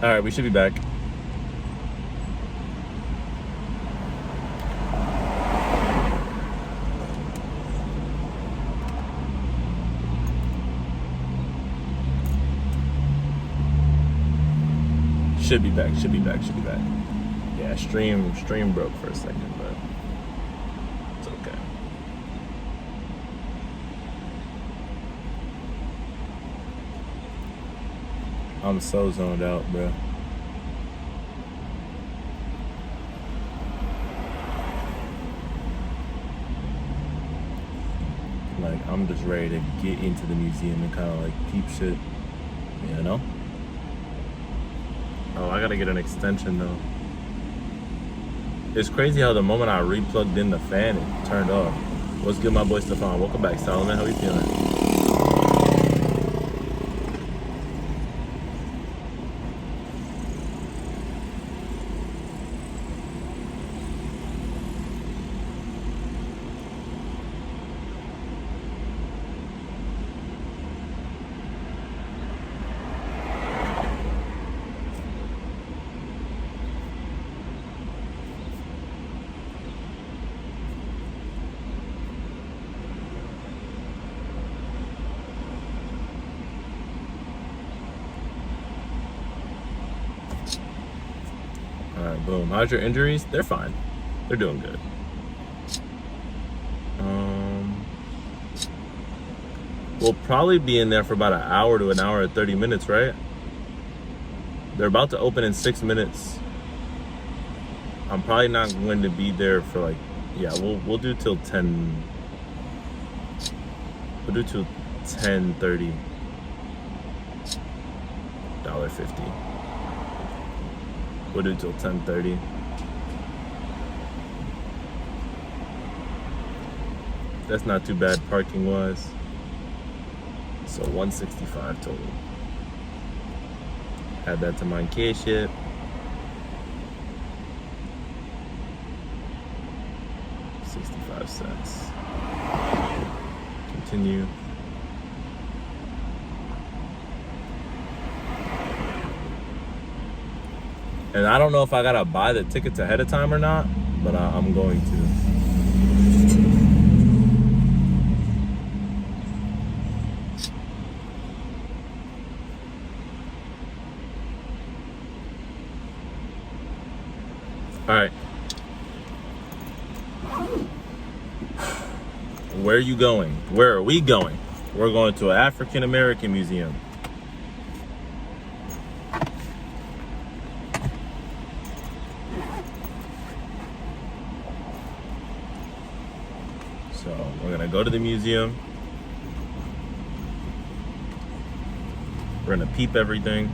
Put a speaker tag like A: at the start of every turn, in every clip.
A: All right, we should be back. Should be back. Yeah, stream broke for a second, but it's okay. I'm so zoned out, bro. Like, I'm just ready to get into the museum and kind of like peep shit, you know? Oh, I gotta get an extension though. It's crazy how the moment I replugged in the fan, it turned off. What's good, my boy Stefan? Welcome back, Solomon. How you feeling? All right, boom. How's your injuries? They're fine. They're doing good. We'll probably be in there for about an hour to an hour and 30 minutes, right? They're about to open in 6 minutes. I'm probably not going to be there for like, yeah, we'll do till 10. We'll do till 10:30. $1.50. We'll do till 10:30. That's not too bad parking wise. So 165 total. Add that to my case ship. $0.65. Continue. And I don't know if I gotta buy the tickets ahead of time or not, but I'm going to. All right. Where are you going? Where are we going? We're going to an African American museum. So we're gonna go to the museum. We're gonna peep everything.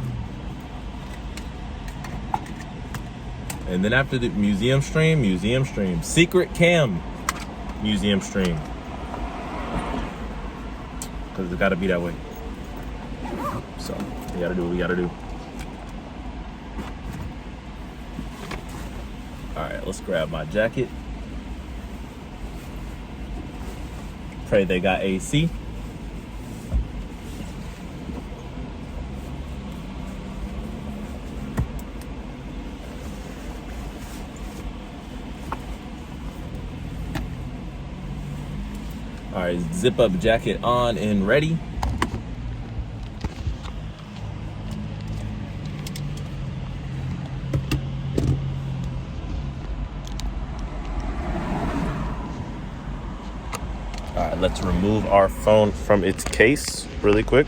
A: And then after the museum stream. Secret cam museum stream. Because it gotta be that way. So we gotta do what we gotta do. Alright, let's grab my jacket. Pray they got AC. All right, zip up jacket on and ready. All right, let's remove our phone from its case really quick.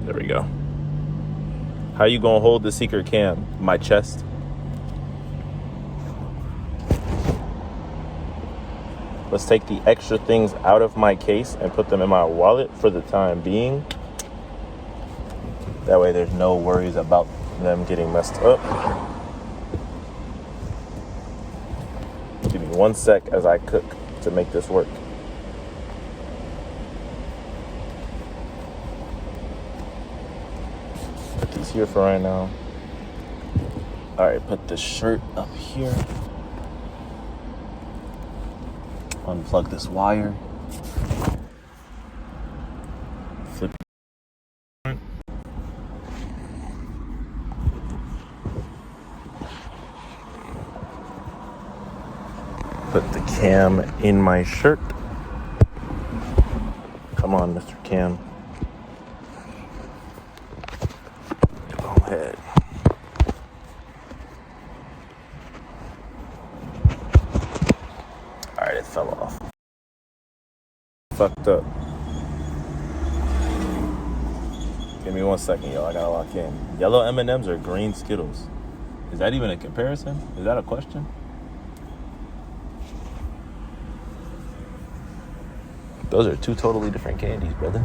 A: There we go. How you gonna hold the secret cam? My chest. Let's take the extra things out of my case and put them in my wallet for the time being. That way there's no worries about them getting messed up. Give me 1 sec as I cook to make this work. Put these here for right now. All right, put the shirt up here. Unplug this wire. Cam in my shirt. Come on, Mr. Cam. Go ahead. Alright, it fell off. Fucked up. Give me 1 second, yo. I gotta lock in. Yellow M&Ms or green Skittles? Is that even a comparison? Is that a question? Those are two totally different candies, brother.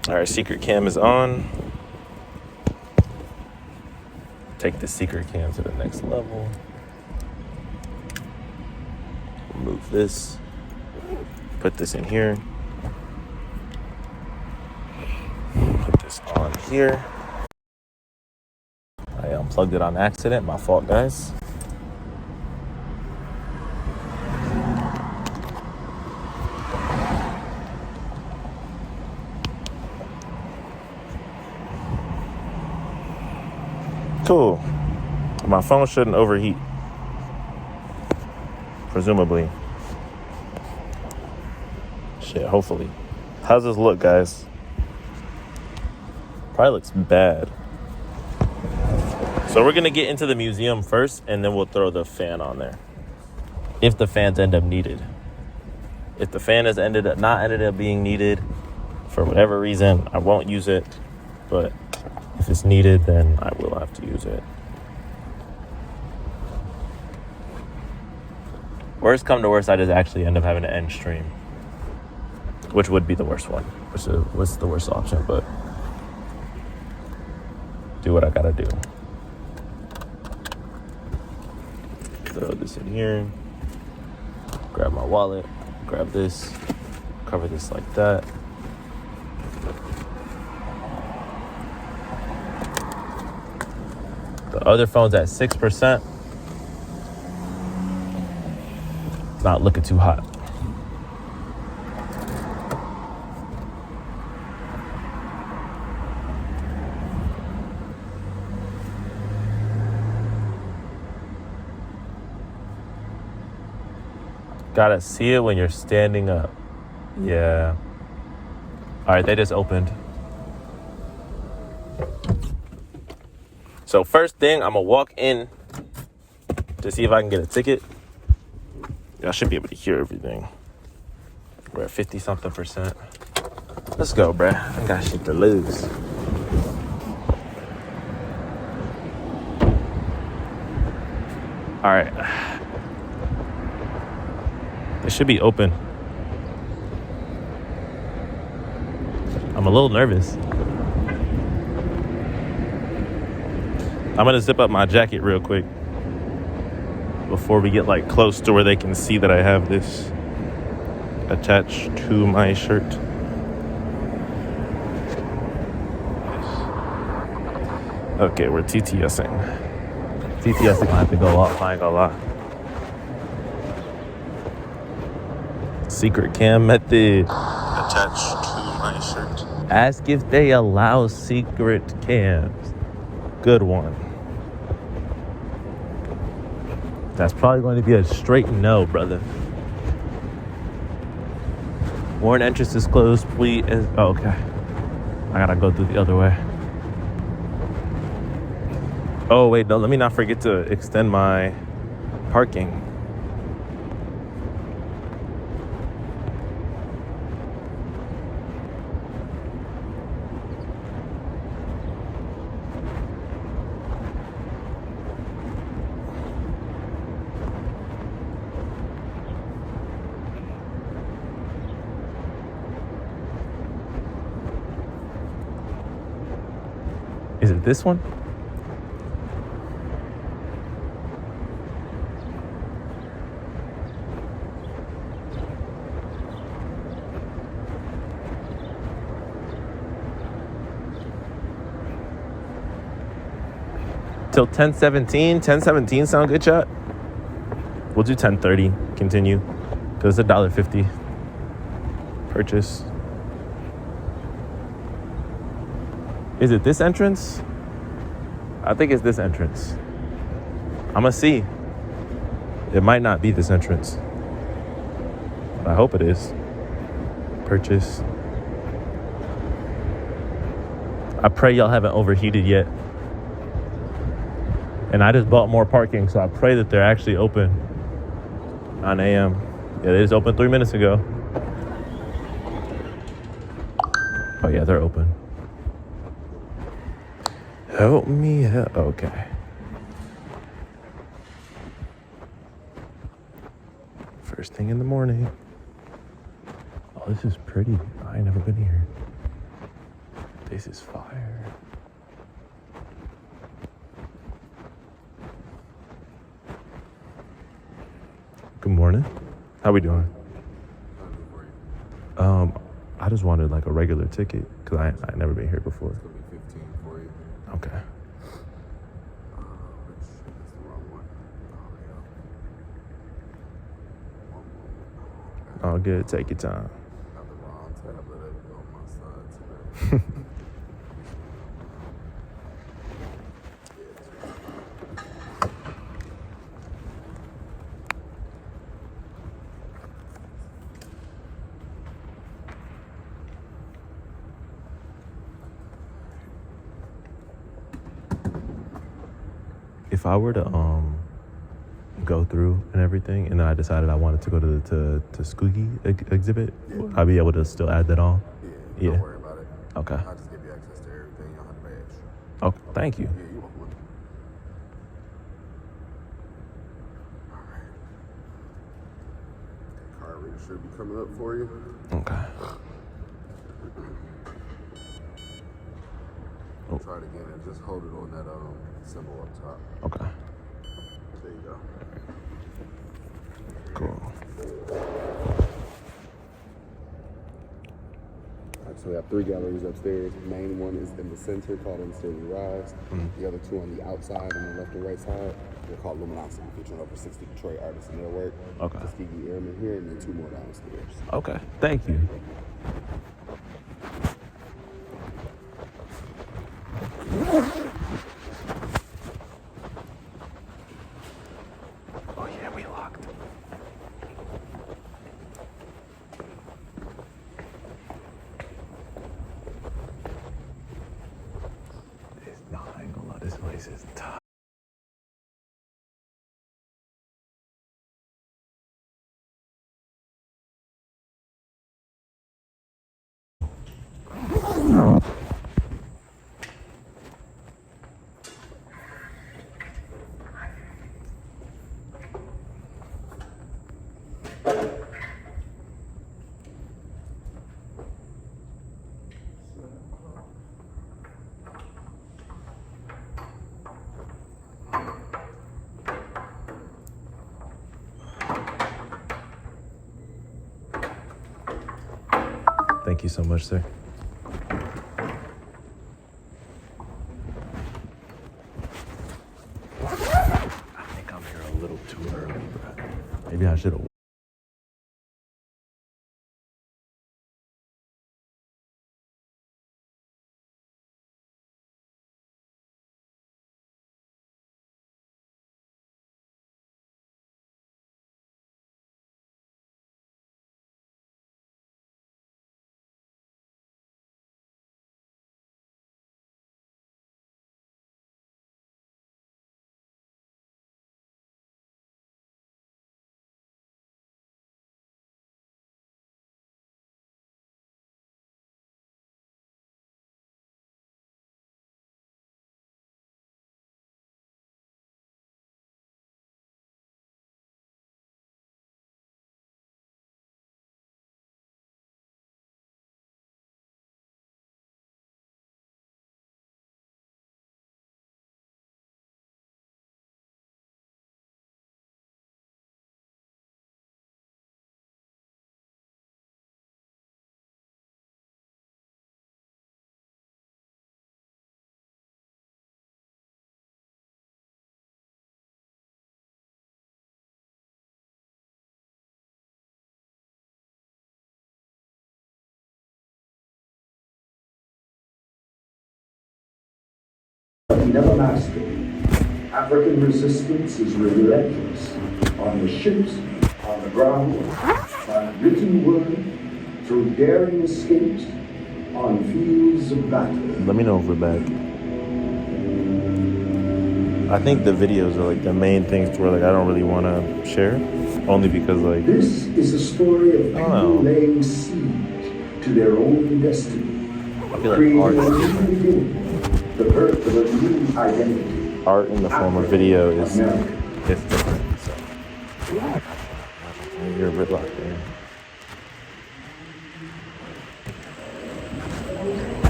A: All right, secret cam is on. Take the secret cam to the next level. Remove this. Put this in here. Put this on here. I unplugged it on accident. My fault, guys. Cool. My phone shouldn't overheat. Presumably. Shit, hopefully. How's this look, guys? Probably looks bad. So we're going to get into the museum first, and then we'll throw the fan on there. If the fans end up needed. If the fan has ended up being needed, for whatever reason, I won't use it. But if it's needed, then I will have to use it. Worst come to worst, I just actually end up having to end stream. Which would be the worst one. What's the worst option, but do what I gotta do. Throw this in here. Grab my wallet. Grab this. Cover this like that. The other phone's at 6%. Not looking too hot. Gotta see it when you're standing up. Yeah. All right, they just opened. So first thing, I'm gonna walk in to see if I can get a ticket. I should be able to hear everything. We're at 50-something%. Let's go, bruh. I got shit to lose. All right. It should be open. I'm a little nervous. I'm gonna zip up my jacket real quick before we get like close to where they can see that I have this attached to my shirt. Okay, we're TTSing. TTSing gonna have to go off, I ain't gonna lie. Secret cam method attached to my shirt. Ask if they allow secret cams. Good one. That's probably going to be a straight no, brother. Warren entrance is closed, please. Oh, okay. I gotta go through the other way. Oh, wait, no, let me not forget to extend my parking. Is it this one? Till 10:17. 10:17 sound good, chat? We'll do 10:30. Continue. Because it's $1.50 purchase. Is it this entrance? I think it's this entrance. I'm gonna see. It might not be this entrance, but I hope it is. Purchase. I pray y'all haven't overheated yet. And I just bought more parking, so I pray that they're actually open. 9 a.m. Yeah, they just opened 3 minutes ago. Oh yeah, they're open. Help me help. Okay. First thing in the morning. Oh, this is pretty. I ain't never been here. This is fire. Good morning. How we doing? I just wanted like a regular ticket because I never been here before.
B: It's gonna be 15 for you.
A: Okay.
B: That's the wrong one. Oh, yeah.
A: All good. Take your time.
B: Got the wrong tablet on my side today.
A: If I were to go through and everything, and then I decided I wanted to go to the Tuskegee exhibit, I'd be able to still add that on.
B: Yeah, don't worry about it.
A: Okay.
B: I'll just give you access to everything. You don't have to pay extra.
A: Okay. Thank you.
B: Yeah, you're welcome. All right. Card reader should be coming up for you.
A: Okay.
B: Try it again and just hold it on that symbol up top.
A: Okay.
B: There you go.
A: Cool.
B: So we have 3 galleries upstairs. The main one is in the center called Unsteady Rise. The other 2 on the outside, on the left and right side, they're called Luminosity, featuring over 60 Detroit artists and their work.
A: Okay.
B: Tuskegee Airmen here, and then 2 more downstairs.
A: Okay. Thank you. Oh yeah, we locked. I ain't gonna lie, this place is tough. Thank you so much, sir. I think I'm here a little too early, bro. Maybe I should have
C: never mastered. African resistance is relentless on the ships, on the ground, by written word, through daring escapes, on fields of battle.
A: Let me know if we're back. I think the videos are like the main things where like I don't really want to share, only because like
C: This is a story of
A: I don't know.
C: people laying siege to their own destiny,
A: I feel like
C: creating
A: art
C: a
A: is
C: new
A: different.
C: beginning, the birth of a new identity.
A: Art in the form of video is
C: America.
A: it's different. So you're a gridlock there.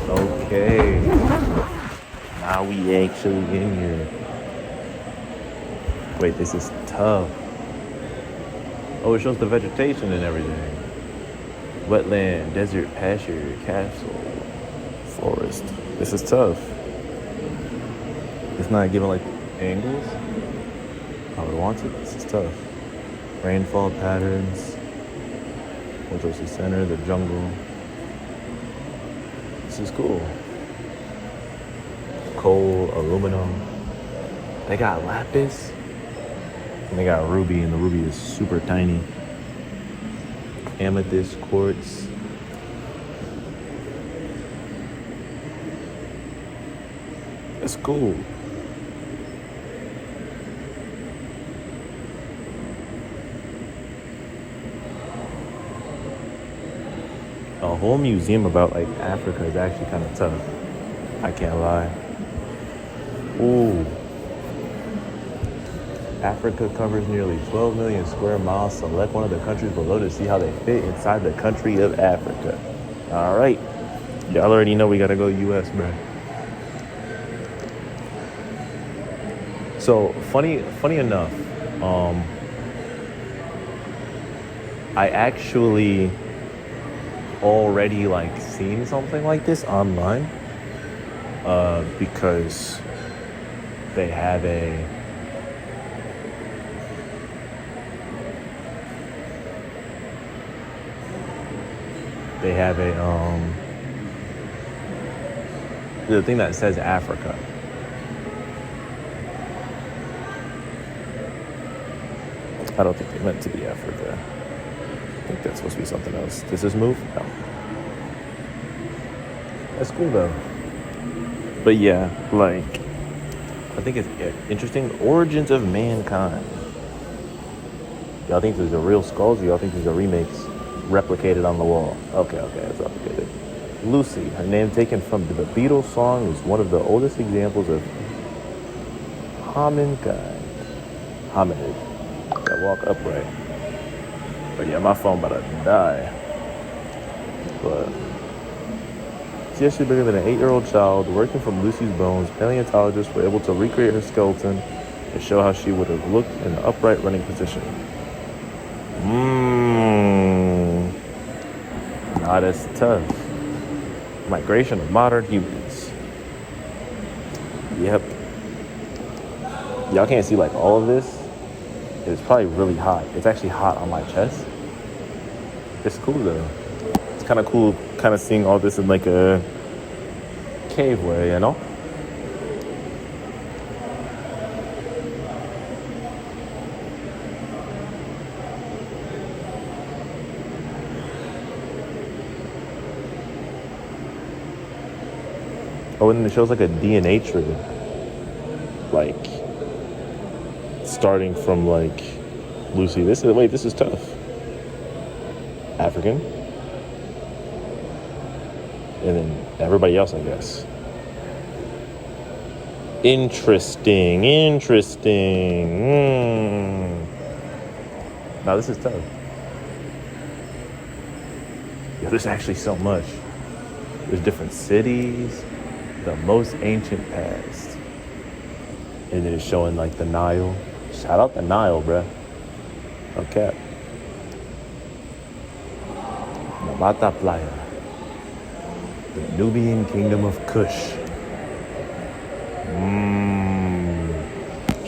A: Okay. Now we actually in here. Wait, this is tough. Oh, it shows the vegetation and everything. Wetland, desert, pasture, castle, forest. This is tough. It's not giving like angles I would want it. This is tough. Rainfall patterns. Which was the center, the jungle. This is cool. Coal, aluminum. They got lapis. And they got ruby, and the ruby is super tiny. Amethyst, quartz. It's cool. A whole museum about like Africa is actually kind of tough. I can't lie. Ooh. Africa covers nearly 12 million square miles. Select one of the countries below to see how they fit inside the country of Africa. All right. Y'all already know we gotta go US, bro. So funny enough, I actually already like seen something like this online because they have a the thing that says Africa. I don't think they meant to be Africa. I think that's supposed to be something else. Does this move? No. That's cool though. But yeah, like, I think it's interesting. Origins of mankind. Y'all think these are real skulls, or y'all think these are remakes replicated on the wall? Okay, it's replicated. Lucy, her name taken from the Beatles song, is one of the oldest examples of hominid that walk upright. But yeah, my phone about to die. But she's actually bigger than an 8-year-old child. Working from Lucy's bones, paleontologists were able to recreate her skeleton to show how she would have looked in an upright running position. Nah, that's tough. Migration of modern humans. Yep. Y'all can't see like all of this. It's probably really hot. It's actually hot on my chest. It's cool though. It's kind of cool kind of seeing all this in like a cave way, you know? Oh, and it shows like a DNA tree. Like, starting from like Lucy. This is tough. African. And then everybody else, I guess. Interesting. Now this is tough. Yeah, there's actually so much. There's different cities, the most ancient past. And then it's showing like the Nile. Shout out the Nile, bruh. Okay. Namata Playa. The Nubian kingdom of Kush.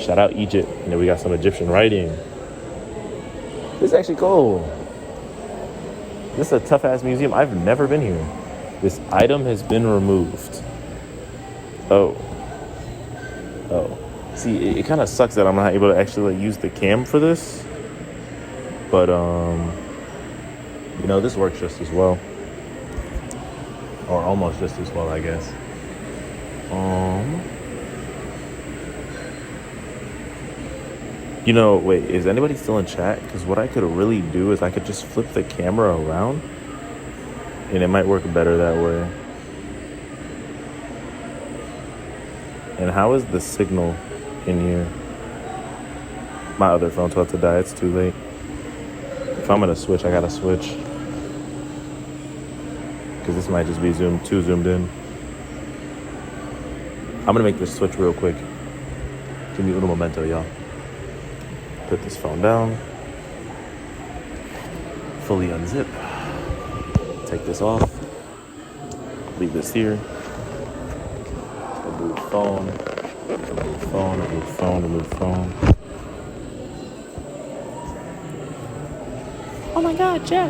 A: Shout out Egypt. And then we got some Egyptian writing. This is actually cool. This is a tough ass museum. I've never been here. This item has been removed. Oh. Oh, see, it kind of sucks that I'm not able to actually like, use the cam for this. But this works just as well, or almost just as well, I guess. Wait, is anybody still in chat? Because what I could really do is I could just flip the camera around, and it might work better that way. And how is the signal in here? My other phone's about to die. It's too late. If I'm gonna switch, I gotta switch. Because this might just be too zoomed in. I'm gonna make this switch real quick. Give me a little memento, y'all. Put this phone down. Fully unzip. Take this off. Leave this here. Remove phone. Remove phone. Remove phone. Remove phone. Oh my God, Jet.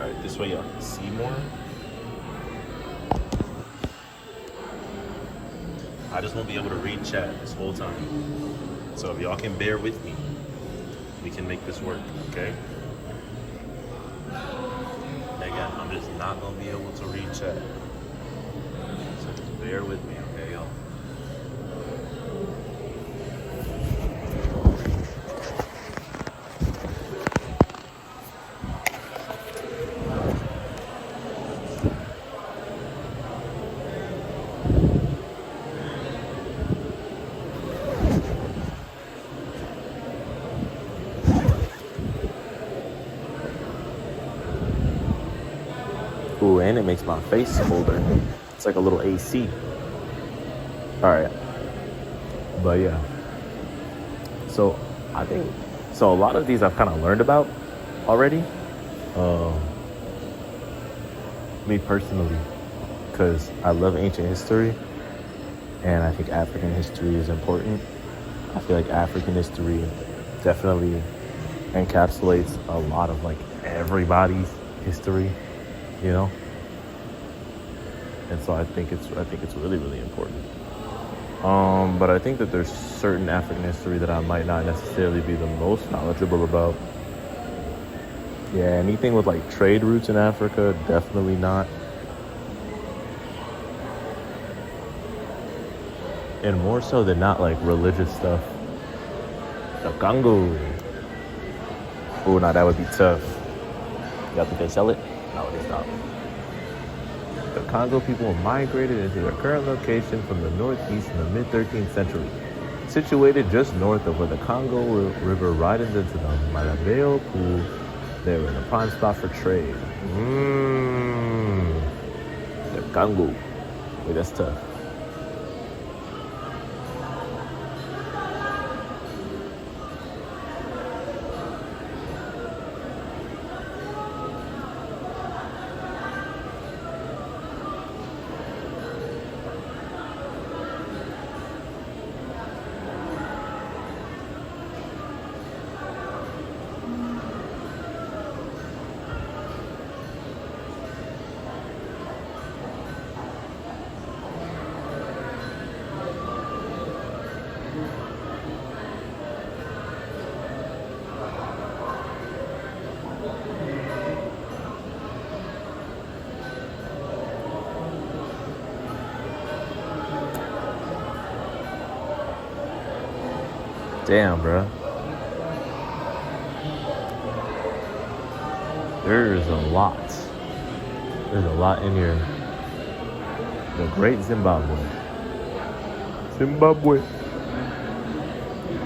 A: Alright, this way y'all can see more. I just won't be able to read chat this whole time. So if y'all can bear with me, we can make this work, okay? Again, I'm just not gonna be able to read chat. So just bear with me, okay, y'all? Ooh, and it makes my face colder. It's like a little AC. Alright. But yeah. So, a lot of these I've kind of learned about already. Me personally. Because I love ancient history. And I think African history is important. I feel like African history definitely encapsulates a lot of like everybody's history. And so I think it's really, really important. But I think that there's certain African history that I might not necessarily be the most knowledgeable about. Yeah, anything with like trade routes in Africa, definitely not. And more so than not like religious stuff. The Congo. Oh, now that would be tough. Y'all think they sell it? No, they stop. The Congo people migrated into their current location from the northeast in the mid-13th century. Situated just north of where the Congo River widens into the Malabeo Pool, they were in a prime spot for trade. The Congo. Wait, that's tough. Damn, bro. There's a lot. There's a lot in here. The Great Zimbabwe. Zimbabwe.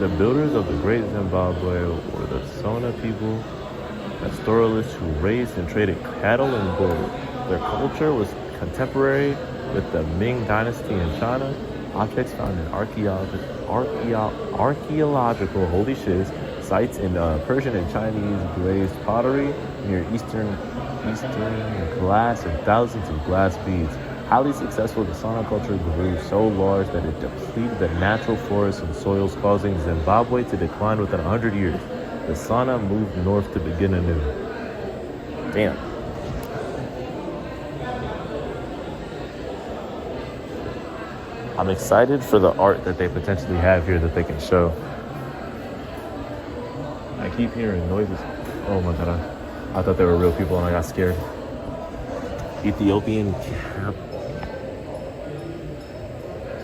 A: The builders of the Great Zimbabwe were the Sona people, pastoralists who raised and traded cattle and gold. Their culture was contemporary with the Ming Dynasty in China. Objects found in archaeological holy shiz sites in Persian and Chinese glazed pottery near Eastern glass and thousands of glass beads. Highly successful, the Sona culture grew so large that it depleted the natural forests and soils, causing Zimbabwe to decline within 100 years. The sauna moved north to begin anew. Damn. I'm excited for the art that they potentially have here that they can show. I keep hearing noises. Oh my god. I thought they were real people and I got scared. Ethiopian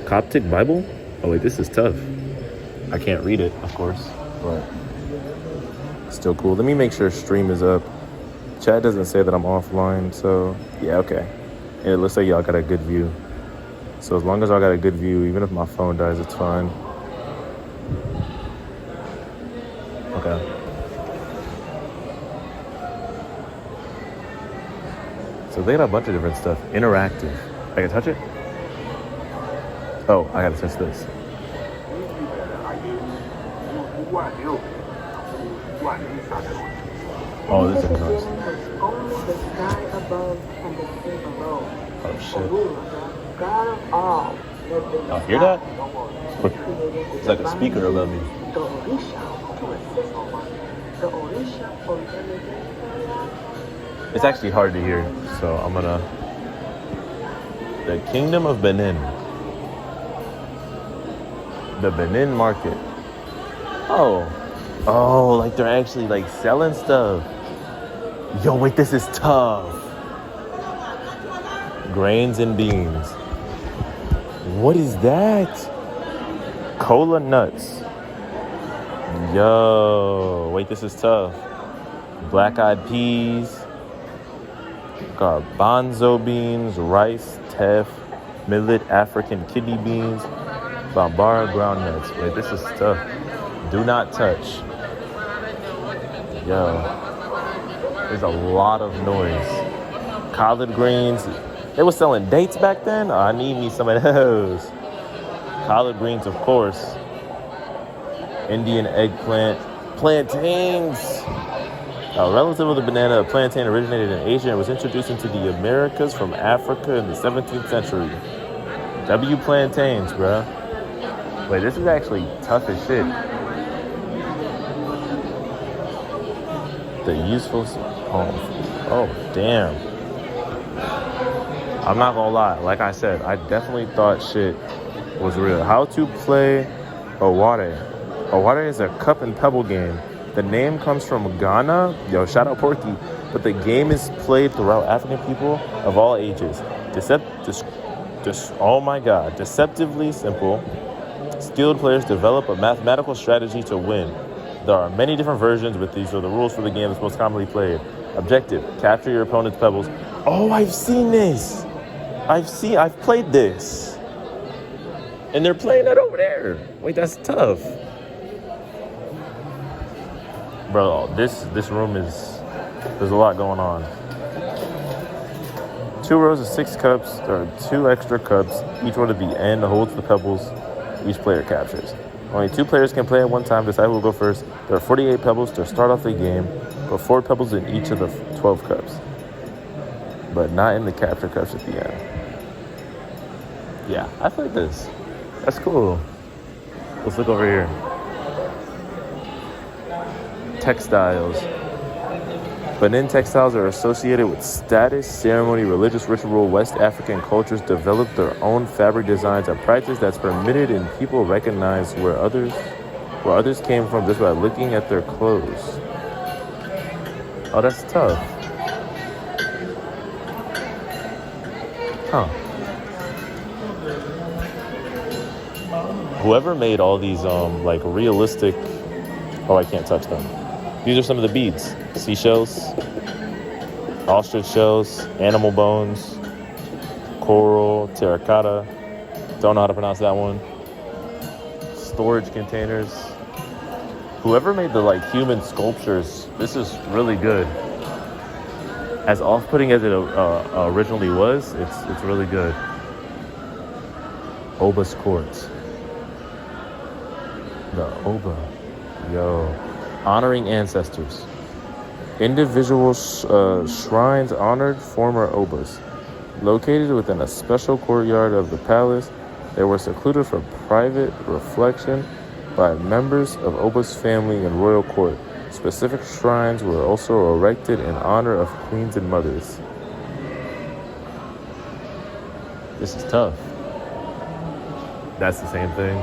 A: Coptic Bible? Oh wait, this is tough. I can't read it, of course, but still cool. Let me make sure stream is up. Chat doesn't say that I'm offline, so yeah, okay. And it looks like y'all got a good view. So as long as I got a good view, even if my phone dies, it's fine. Okay. So they got a bunch of different stuff. Interactive. I can touch it? Oh, I gotta touch this. Oh, this is nice.
D: Only the sky above and the sea below.
A: Oh, shit.
D: God of all.
A: Y'all hear that? It's like a speaker above me.
D: The Orisha to assist the Orisha for
A: It's actually hard to hear, so I'm gonna... The Kingdom of Benin. The Benin market. Oh, like they're actually like selling stuff. Yo, wait, this is tough. Grains and beans. What is that? Cola nuts. Yo, wait, this is tough. Black-eyed peas. Garbanzo beans, rice, teff, millet, African kidney beans, Bambara groundnuts. Wait, this is tough. Do not touch. Yo, there's a lot of noise. Collard greens. They were selling dates back then? Oh, I need me some of those. Collard greens, of course. Indian eggplant. Plantains. A relative of the banana, a plantain originated in Asia and was introduced into the Americas from Africa in the 17th century. W plantains, bruh. Wait, this is actually tough as shit. The useful... Oh, damn. I'm not gonna lie. Like I said, I definitely thought shit was real. How to play Oware. Oware is a cup and pebble game. The name comes from Ghana. Yo, shout out Porky. But the game is played throughout African people of all ages. Oh my God. Deceptively simple. Skilled players develop a mathematical strategy to win. There are many different versions, but these are the rules for the game that's most commonly played. Objective, capture your opponent's pebbles. Oh, I've seen this. I've played this. And they're playing that over there. Wait, that's tough. Bro, this room there's a lot going on. 2 rows of 6 cups. There are 2 extra cups. Each one at the end holds the pebbles each player captures. Only 2 players can play at one time. Decide who will go first. There are 48 pebbles to start off the game, but 4 pebbles in each of the 12 cups, but not in the capture cups at the end. Yeah, I played this. That's cool. Let's look over here. Textiles. Benin textiles are associated with status, ceremony, religious ritual. West African cultures develop their own fabric designs, a practice that's permitted and people recognize where others came from just by looking at their clothes. Oh, that's tough. Huh. Whoever made all these like realistic... Oh, I can't touch them. These are some of the beads. Seashells, ostrich shells, animal bones, coral, terracotta. Don't know how to pronounce that one. Storage containers. Whoever made the like human sculptures, this is really good. As off-putting as it originally was, it's really good. Oba's Court. The Oba. Yo. Honoring ancestors. Individual shrines honored former Obas. Located within a special courtyard of the palace, they were secluded for private reflection by members of Oba's family and royal court. Specific shrines were also erected in honor of queens and mothers. This is tough. That's the same thing.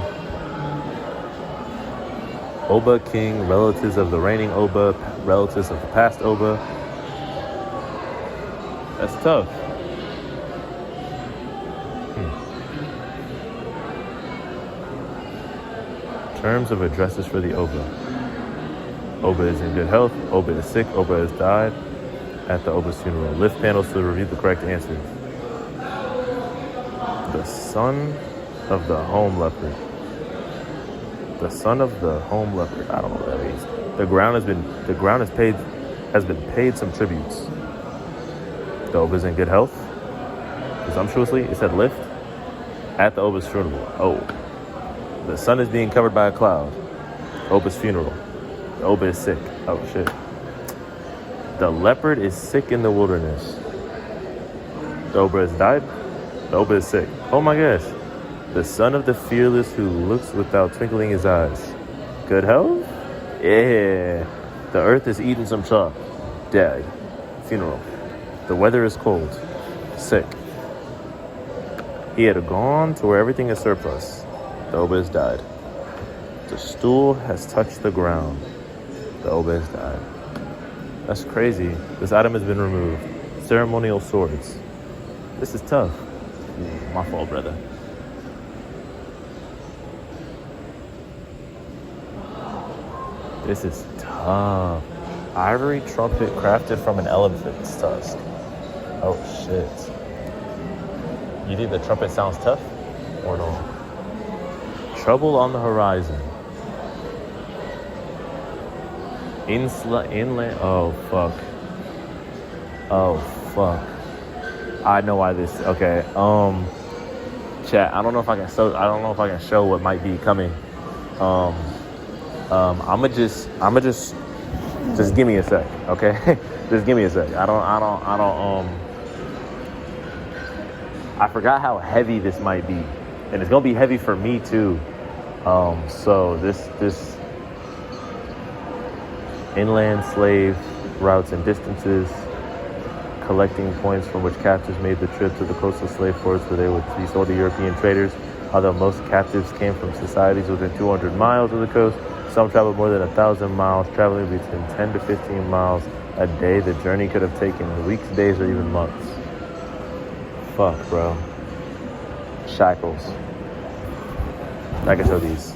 A: Oba king, relatives of the reigning Oba, relatives of the past Oba. That's tough. Terms of addresses for the Oba. Oba is in good health. Oba is sick. Oba has died at the Oba's funeral. Lift panels to review the correct answers. The son of the home leopard. The son of the home leopard. I don't know what that means. The ground has been paid some tributes. The Oba is in good health. Presumptuously, it said lift at the Oba's funeral. Oh. The sun is being covered by a cloud. Oba's funeral. The Oba is sick. Oh, shit. The leopard is sick in the wilderness. The Oba has died. The Oba is sick. Oh my gosh. The son of the fearless who looks without twinkling his eyes. Good health? Yeah. The earth is eating some chalk. Dead. Funeral. The weather is cold. Sick. He had gone to where everything is surplus. The Oba has died. The stool has touched the ground. The Oba has died. That's crazy. This item has been removed. Ceremonial swords. This is tough. My fault, brother. This is tough. Ivory trumpet crafted from an elephant's tusk. Oh, shit. You think the trumpet sounds tough? Or no? Trouble on the horizon. Inland. Oh, fuck. Oh, fuck. I know why this. Okay. Chat. I don't know if I can show what might be coming. I'ma just give me a sec, okay? Just give me a sec. I forgot how heavy this might be, and it's gonna be heavy for me too. So this inland slave routes and distances, collecting points from which captives made the trip to the coastal slave ports where they would be sold to European traders. Although most captives came from societies within 200 miles of the coast, some traveled more than 1,000 miles, traveling between 10 to 15 miles a day. The journey could have taken weeks, days, or even months. Fuck, bro. Shackles. I can show these.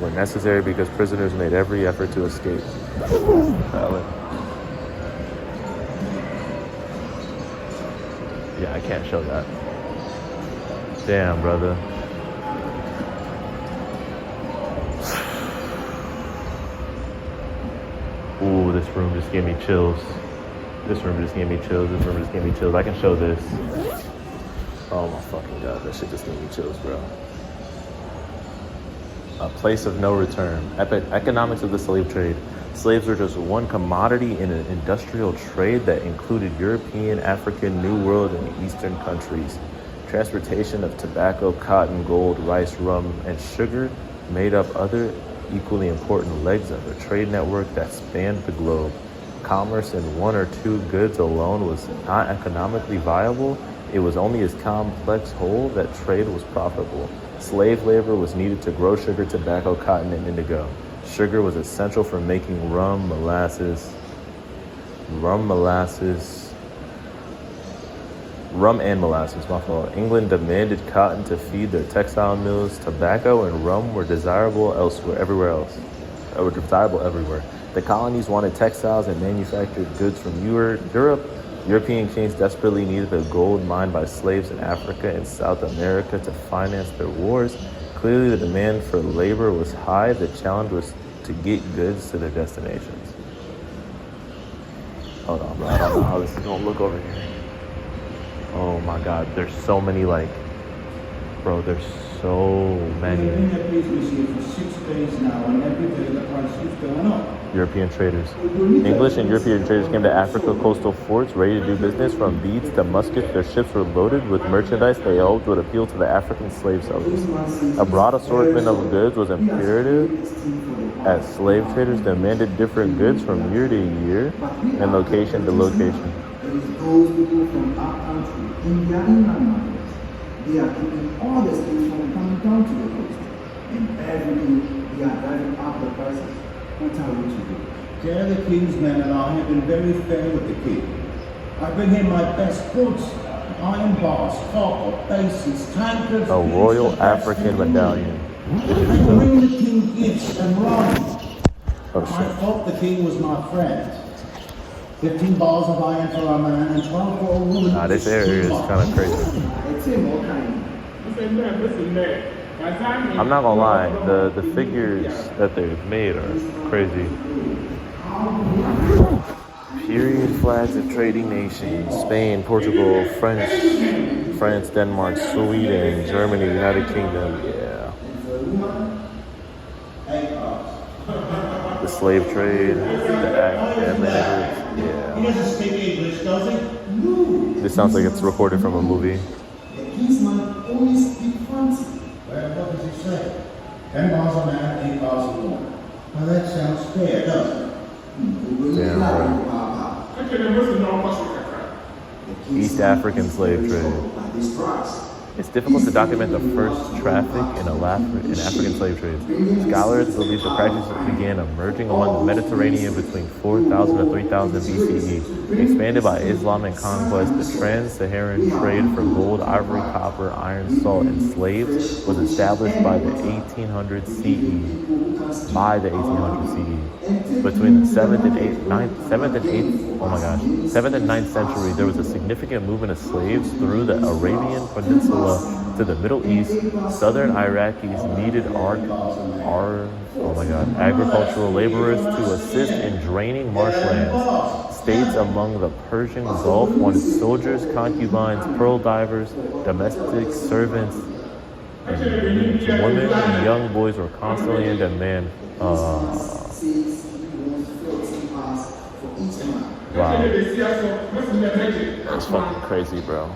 A: Were necessary because prisoners made every effort to escape. Valid. Yeah, I can't show that. Damn, brother. Ooh, this room just gave me chills. This room just gave me chills. I can show this. Oh my fucking god, that shit just gave me chills, bro. A place of no return. Economics of the slave trade. Slaves were just one commodity in an industrial trade that included European, African, New World, and Eastern countries. Transportation of tobacco, cotton, gold, rice, rum, and sugar made up other equally important legs of a trade network that spanned the globe. Commerce in one or two goods alone was not economically viable. It was only as complex whole that trade was profitable. Slave labor was needed to grow sugar, tobacco, cotton, and indigo. Sugar was essential for making rum, molasses, my fault. England demanded cotton to feed their textile mills. Tobacco and rum were desirable everywhere. The colonies wanted textiles and manufactured goods from Europe. European kings desperately needed the gold mined by slaves in Africa and South America to finance their wars. Clearly, the demand for labor was high. The challenge was to get goods to their destinations. Hold on, bro. I don't know how this is gonna look over here. Oh my god, there's so many, there's so many.
E: We've been in that business here for 6 days now, and every day the price keeps going up.
A: European traders. English and European traders came to Africa coastal forts ready to do business. From beads to muskets, their ships were loaded with merchandise they hoped would appeal to the African slave sellers. A broad assortment of goods was imperative as slave traders demanded different goods from year to year and location to location.
E: Those people from our country, in their inland markets, they are keeping all the slaves from coming down to the coast. And every day they are driving up the prices. What are we to do?
F: There the king's men and I have been very fair with the king. I bring him my best goods, iron bars, copper, bases, tankards.
A: A Royal African medallion.
F: I bring the king gifts and wine.
A: Oh
F: I
A: shit.
F: thought the king was my friend. 15 bars of iron for a man and 12 for a woman.
A: Nah, this area is kind of crazy.
E: It's a more kind.
A: I'm not gonna lie, the figures that they've made are crazy. Period flags of trading nations: Spain, Portugal, France, Denmark, Sweden, Germany, United Kingdom. Yeah. The slave trade, the Atlantic.
F: He
A: Yeah.
F: doesn't speak English, does he?
A: This sounds like it's recorded from a movie.
E: The kingsman only speak fancy.
F: Well, what does he say? 10 bars a man, 8 bars a woman. Well, that sounds fair, doesn't it?
A: Damn, bro. East African slave trade. It's difficult to document the first traffic in African slave trades. Scholars believe the practice began emerging along the Mediterranean between 4000 to 3000 BCE. Expanded by Islamic conquest, the trans-Saharan trade for gold, ivory, copper, iron, salt, and slaves was established by the 1800s CE. Between the 7th and 9th century, there was a significant movement of slaves through the Arabian Peninsula to the Middle East. Southern Iraqis needed agricultural laborers to assist in draining marshlands. States among the Persian Gulf wanted soldiers, concubines, pearl divers, domestic servants, and women and young boys were constantly in demand. Wow. That's fucking crazy, bro.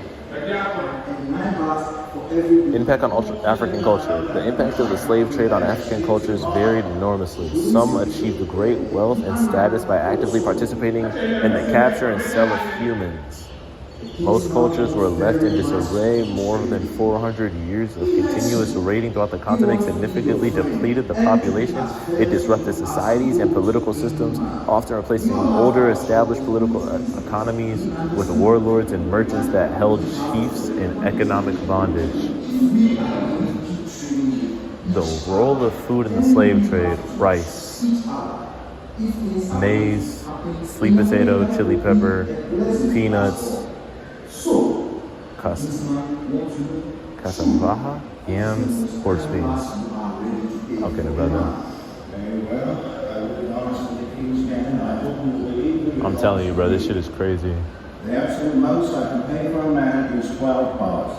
A: Impact on African culture. The impact of the slave trade on African cultures varied enormously. Some achieved great wealth and status by actively participating in the capture and sale of humans. Most cultures were left in disarray. More than 400 years of continuous raiding throughout the continent significantly depleted the population. It disrupted societies and political systems, often replacing older established political economies with warlords and merchants that held chiefs in economic bondage. The role of food in the slave trade: rice, maize, sweet potato, chili pepper, peanuts, cassava, yams, horse beans. Okay, brother. I'm telling you, bro, this shit is crazy.
F: The absolute most I can pay for a man is 12 bars.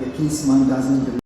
E: The kingsman doesn't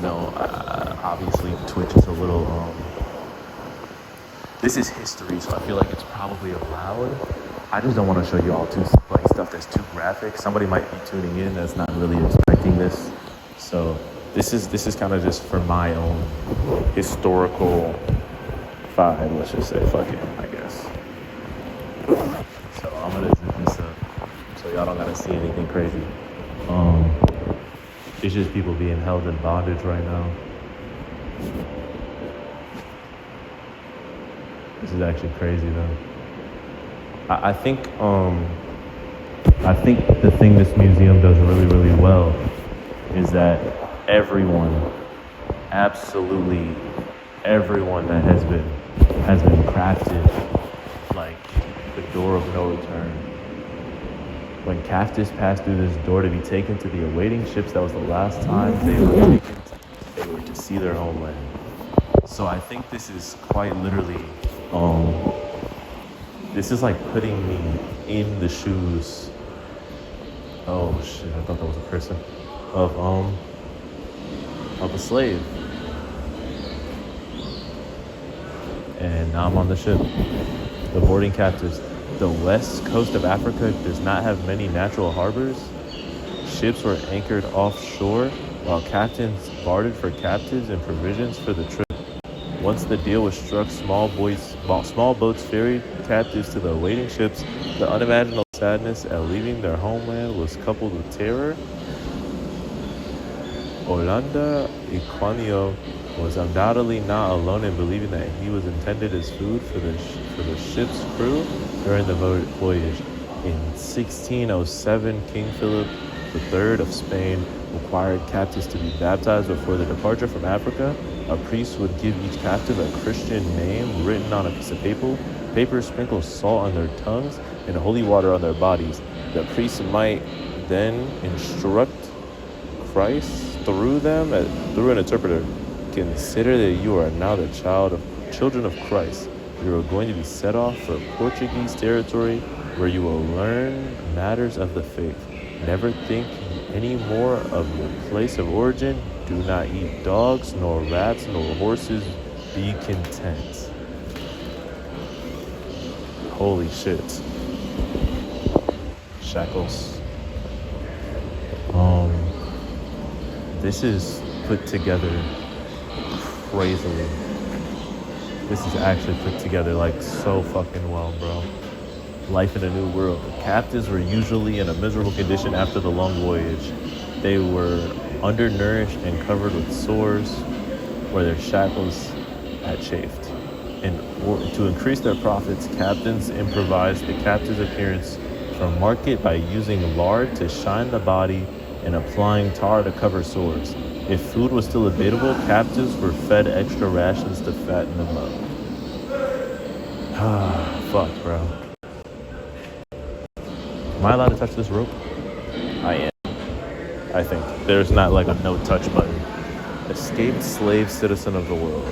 A: know, obviously Twitch is a little, this is history, so I feel like it's probably allowed. I just don't want to show you all like stuff that's too graphic. Somebody might be tuning in that's not really expecting this. So this is kind of just for my own historical vibe, let's just say. Fuck it, I guess. So I'm gonna zip this up so y'all don't gotta see anything crazy. It's just people being held in bondage right now. This is actually crazy though. I think the thing this museum does really, really well is that everyone, absolutely everyone that has been crafted like the door of no return. When captives passed through this door to be taken to the awaiting ships, that was the last time they were to see their homeland. So I think this is quite literally, this is like putting me in the shoes. Oh shit! I thought that was a person of a slave. And now I'm on the ship. The boarding captives. The west coast of Africa does not have many natural harbors. Ships were anchored offshore while captains bartered for captives and provisions for the trip. Once the deal was struck, small boats ferried captives to the awaiting ships. The unimaginable sadness at leaving their homeland was coupled with terror. Orlando Iquanio was undoubtedly not alone in believing that he was intended as food for the ship's crew during the voyage. In 1607, King Philip III of Spain required captives to be baptized before their departure from Africa. A priest would give each captive a Christian name written on a piece of paper, sprinkle salt on their tongues, and holy water on their bodies. The priest might then instruct Christ through an interpreter. Consider that you are now the children of Christ. You are going to be set off for Portuguese territory where you will learn matters of the faith. Never think any more of your place of origin. Do not eat dogs, nor rats, nor horses. Be content. Holy shit. Shackles. This is put together crazily. This is actually put together like so fucking well, bro. Life in a New World. The captives were usually in a miserable condition after the long voyage. They were undernourished and covered with sores where their shackles had chafed. To increase their profits, captains improvised the captive's appearance from market by using lard to shine the body and applying tar to cover sores. If food was still available, captives were fed extra rations to fatten them up. Ah, fuck, bro. Am I allowed to touch this rope? I am. I think. There's not like a no touch button. Escaped slave citizen of the world.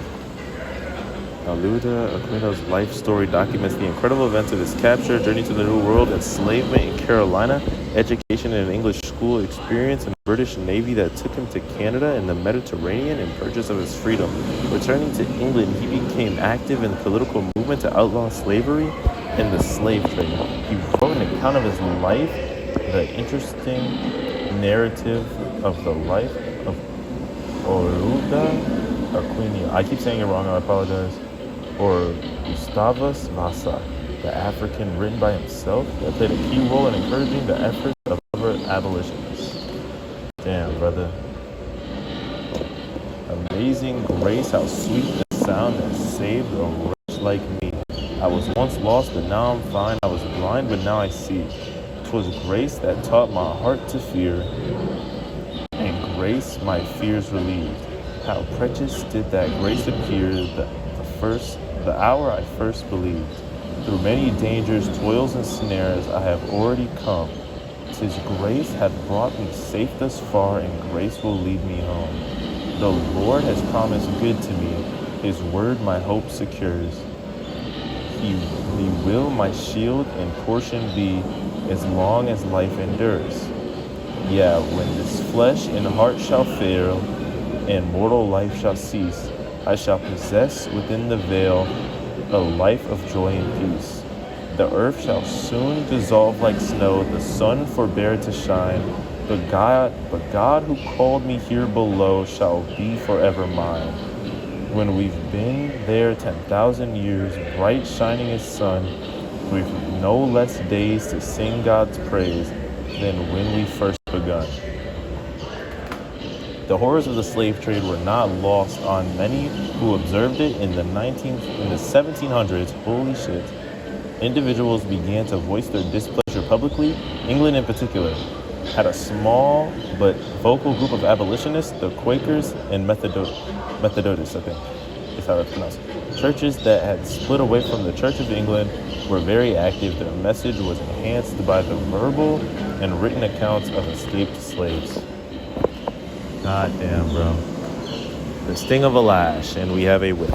A: Aluda Aquino's life story documents the incredible events of his capture, journey to the New World, enslavement in Carolina, education in an English school, experience in the British Navy that took him to Canada and the Mediterranean in purchase of his freedom. Returning to England, he became active in the political movement to outlaw slavery and the slave trade. He wrote an account of his life, the interesting narrative of the life of Aluda Aquino. I keep saying it wrong, I apologize. Or Gustavus Vasa, the African, written by himself, that played a key role in encouraging the efforts of other abolitionists. Damn, brother. Amazing grace, how sweet the sound that saved a wretch like me. I was once lost, but now I'm fine. I was blind, but now I see. 'Twas grace that taught my heart to fear, and grace my fears relieved. How precious did that grace appear the hour I first believed. Through many dangers, toils, and snares I have already come. 'Tis grace hath brought me safe thus far, and grace will lead me home. The Lord has promised good to me. His word my hope secures. He will my shield and portion be as long as life endures. Yeah, when this flesh and heart shall fail, and mortal life shall cease. I shall possess within the veil a life of joy and peace. The earth shall soon dissolve like snow, the sun forbear to shine. But God who called me here below shall be forever mine. When we've been there 10,000 years, bright shining as sun, with no less days to sing God's praise than when we first begun. The horrors of the slave trade were not lost on many who observed it in the 1700s. Holy shit. Individuals began to voice their displeasure publicly. England in particular had a small but vocal group of abolitionists, the Quakers and Methodists, I think is how it's pronounced. Churches that had split away from the Church of England were very active. Their message was enhanced by the verbal and written accounts of escaped slaves. God damn, bro. The sting of a lash, and we have a whip.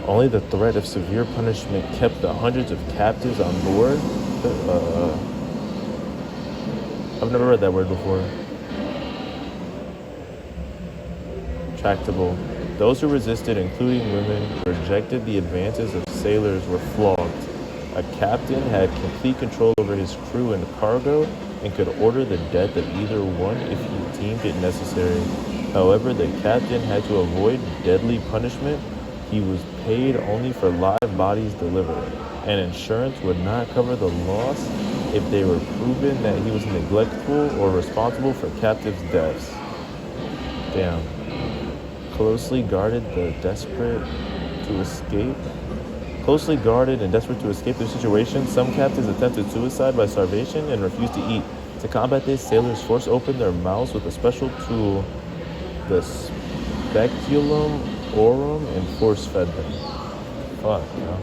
A: Only the threat of severe punishment kept the hundreds of captives on board. I've never read that word before. Tractable. Those who resisted, including women, rejected the advances of sailors were flogged. A captain had complete control over his crew and cargo and could order the death of either one if he deemed it necessary. However, the captain had to avoid deadly punishment. He was paid only for live bodies delivered, and insurance would not cover the loss if they were proven that he was neglectful or responsible for captives' deaths. Damn. Closely guarded and desperate to escape the situation, some captives attempted suicide by starvation and refused to eat. To combat this, sailors forced open their mouths with a special tool, the speculum orum, and force-fed them. Fuck, yo.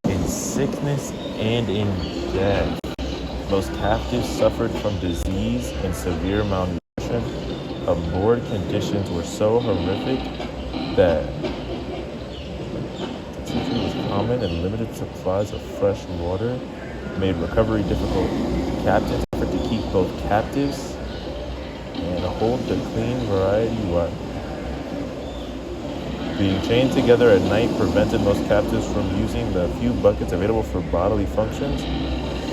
A: In sickness and in death, most captives suffered from disease and severe malnutrition. Aboard conditions were so horrific that teaching was common and limited supplies of fresh water made recovery difficult. Captains offered to keep both captives and hold the clean variety wet. Being chained together at night prevented most captives from using the few buckets available for bodily functions.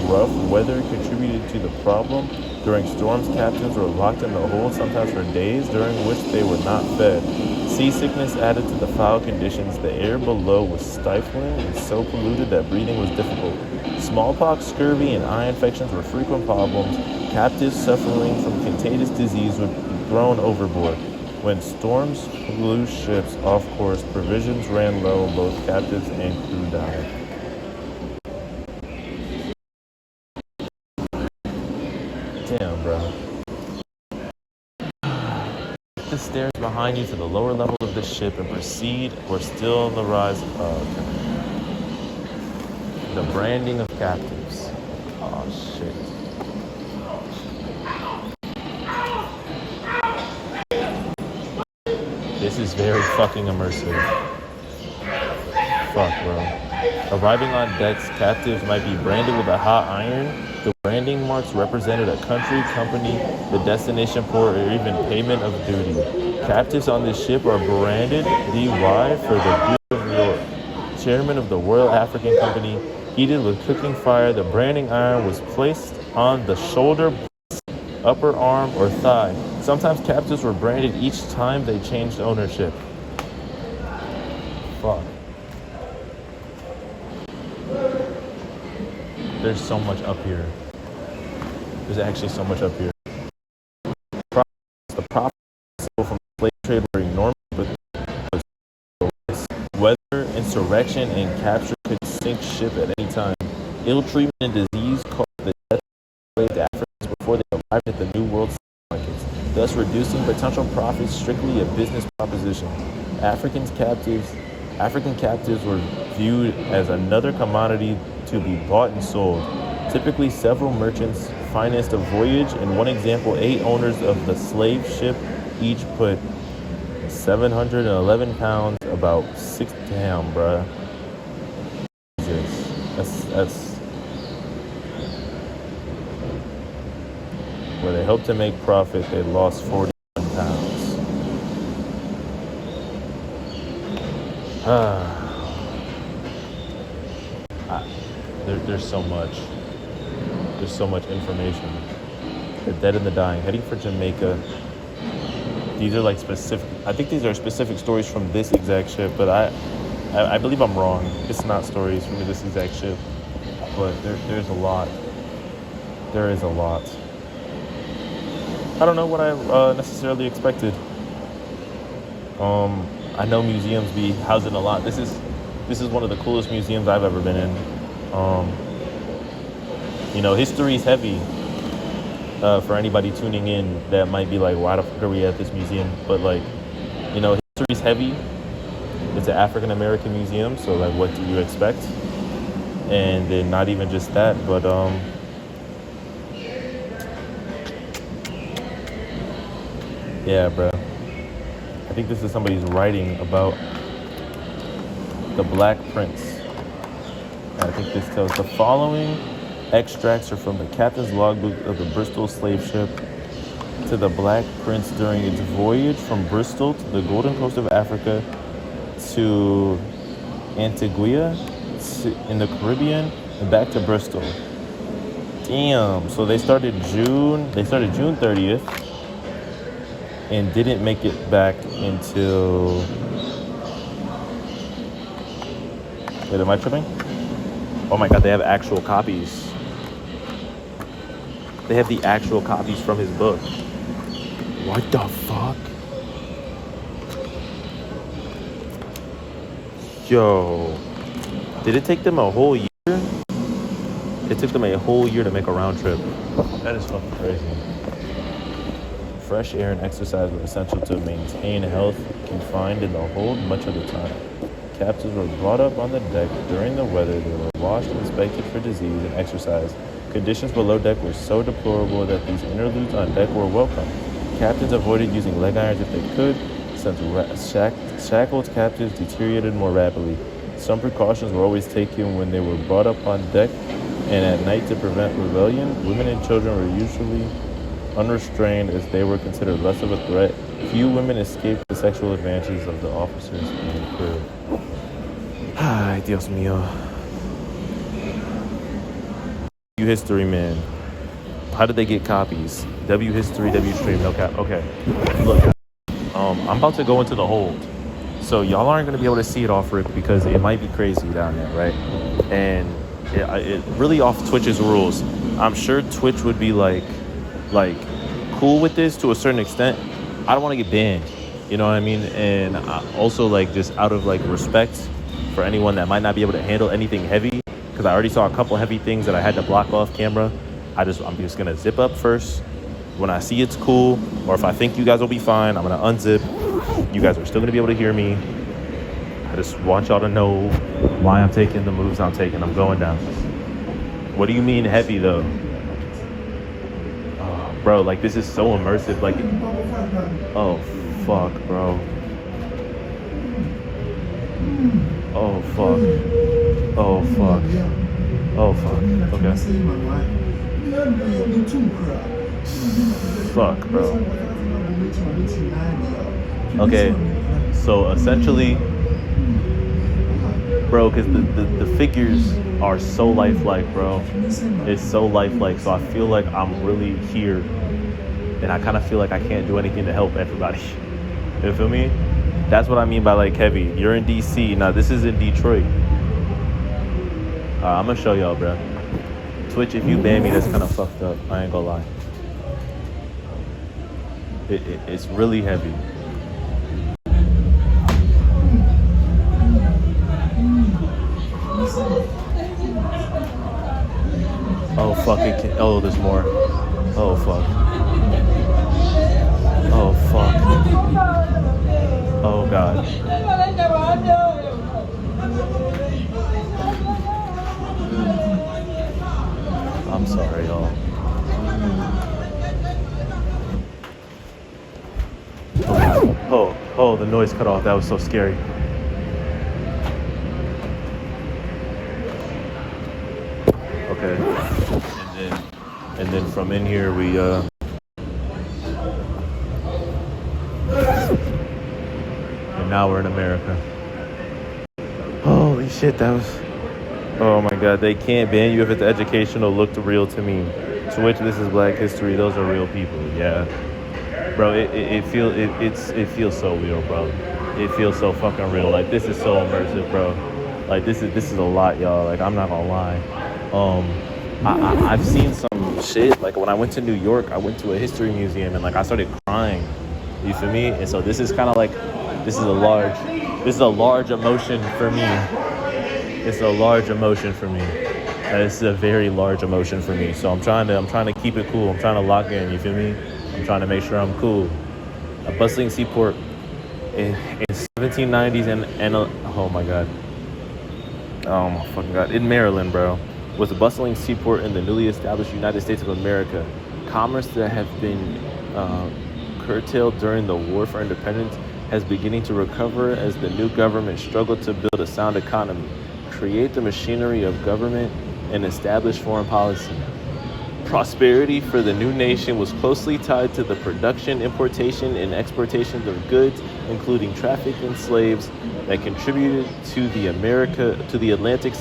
A: Rough weather contributed to the problem. During storms, captives were locked in the hold, sometimes for days, during which they were not fed. Seasickness added to the foul conditions. The air below was stifling and so polluted that breathing was difficult. Smallpox, scurvy, and eye infections were frequent problems. Captives suffering from contagious disease would be thrown overboard. When storms blew ships off course, provisions ran low, both captives and crew died. Damn, bro. The stairs behind you to the lower level of the ship and proceed. We're still on the rise. The branding of captives. Oh shit. This is very fucking immersive. Fuck, bro. Arriving on decks, captives might be branded with a hot iron. The branding marks represented a country, company, the destination port, or even payment of duty. Captives on this ship are branded DY for the Duke of York, chairman of the Royal African Company. Heated with cooking fire, the branding iron was placed on the shoulder, breast, upper arm, or thigh. Sometimes captives were branded each time they changed ownership. Fuck. There's so much up here. There's actually so much up here. The profits from slave trade were enormous, but weather, insurrection, and capture could sink ship at any time. Ill treatment and disease caused the death of enslaved Africans before they arrived at the New World markets, thus reducing potential profits strictly a business proposition. African captives were viewed as another commodity to be bought and sold. Typically, several merchants financed a voyage. In one example, 8 owners of the slave ship each put 711 pounds, about 6. Damn, bruh. Jesus. Where they hoped to make profit, they lost 41 pounds. There's so much. There's so much information. The dead and the dying, heading for Jamaica. These are like specific. I think these are specific stories from this exact ship, but I believe I'm wrong. It's not stories from this exact ship, but there's a lot. There is a lot. I don't know what I necessarily expected. I know museums be housing a lot. This is one of the coolest museums I've ever been in. You know, history is heavy. For anybody tuning in that might be like, why the fuck are we at this museum? But like, you know, history is heavy. It's an African American museum, so like, what do you expect? And then not even just that, but yeah, bro. I think this is somebody's writing about the Black Prince. I think this tells the following extracts are from the captain's logbook of the Bristol slave ship to the Black Prince during its voyage from Bristol to the Golden Coast of Africa to Antigua in the Caribbean and back to Bristol. Damn. So they started June 30th and didn't make it back until... Wait, am I tripping? Oh my God, they have actual copies. They have the actual copies from his book. What the fuck? Yo. Did it take them a whole year? It took them a whole year to make a round trip. That is fucking crazy. Fresh air and exercise were essential to maintain health. Confined in the hold much of the time. Captives were brought up on the deck during the weather. They were washed and inspected for disease and exercise. Conditions below deck were so deplorable that these interludes on deck were welcome. Captains avoided using leg irons if they could, since shackled captives deteriorated more rapidly. Some precautions were always taken when they were brought up on deck, and at night to prevent rebellion. Women and children were usually unrestrained as they were considered less of a threat. Few women escaped the sexual advances of the officers and the crew. Ay, Dios mío. W History, man. How did they get copies? W History, W Stream, no cap. Okay. Look, I'm about to go into the hold. So y'all aren't going to be able to see it off rip because it might be crazy down there, right? And it really off Twitch's rules. I'm sure Twitch would be like cool with this to a certain extent. I don't want to get banned, you know what I mean? And also like just out of like respect for anyone that might not be able to handle anything heavy, because I already saw a couple heavy things that I had to block off camera. I'm just gonna zip up first. When I see it's cool, or if I think you guys will be fine, I'm gonna unzip. You guys are still gonna be able to hear me. I just want y'all to know why I'm taking the moves I'm taking. I'm going down. What do you mean heavy though? Oh, bro, like this is so immersive. Like, oh fuck, bro. Oh fuck. Oh fuck. Oh fuck. Okay. Fuck, bro. Okay. So essentially, bro, because the figures are so lifelike, bro. It's so lifelike. So I feel like I'm really here, and I kind of feel like I can't do anything to help everybody. You feel me? That's what I mean by like heavy. You're in DC. Now this is in Detroit. I'm gonna show y'all, bro. Twitch, if you ban me, that's kind of fucked up. I ain't gonna lie. It's really heavy. Oh fuck it! Oh, there's more. Oh fuck. Oh fuck. Oh god. I'm sorry, y'all. Oh, the noise cut off. That was so scary. Okay. And then from in here we now we're in America. Holy shit, that was... Oh my god, they can't ban you if it's educational. Looked real to me. Switch, this is Black History. Those are real people. Yeah. Bro, it feels so real, bro. It feels so fucking real. Like, this is so immersive, bro. Like, this is a lot, y'all. Like, I'm not gonna lie. I've seen some shit. Like, when I went to New York, I went to a history museum and like I started crying. You feel me? And so this is kind of like, this is a large emotion for me. It's a large emotion for me. It's a very large emotion for me. So I'm trying to keep it cool. I'm trying to lock in. You feel me? I'm trying to make sure I'm cool. A bustling seaport in 1790s and oh my god. Oh my fucking god. In Maryland, bro, was a bustling seaport in the newly established United States of America. Commerce that had been curtailed during the War for Independence has beginning to recover as the new government struggled to build a sound economy, create the machinery of government, and establish foreign policy. Prosperity for the new nation was closely tied to the production, importation, and exportation of goods, including traffic in slaves, that contributed to the Atlantic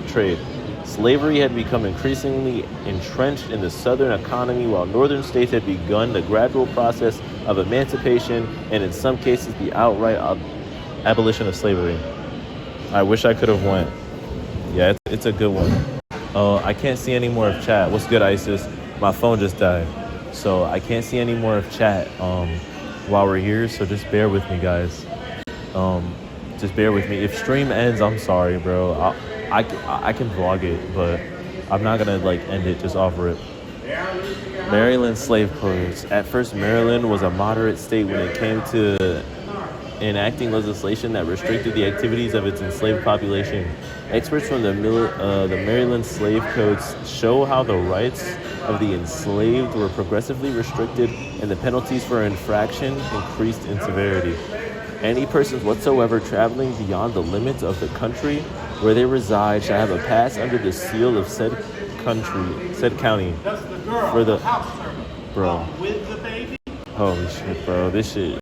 A: trade. Slavery had become increasingly entrenched in the Southern economy, while Northern states had begun the gradual process of emancipation and, in some cases, the outright abolition of slavery. I wish I could have went. Yeah, it's a good one. I can't see any more of chat. What's good, ISIS? My phone just died, so I can't see any more of chat while we're here, so just bear with me, guys. Just bear with me. If stream ends, I'm sorry, bro. I can vlog it, but I'm not gonna like end it just off rip. Maryland slave codes. At first, Maryland was a moderate state when it came to enacting legislation that restricted the activities of its enslaved population. Experts from the Maryland slave codes show how the rights of the enslaved were progressively restricted and the penalties for infraction increased in severity. Any persons whatsoever traveling beyond the limits of the country where they reside shall have a pass under the seal of said county. For the bro. Holy shit, bro. This shit.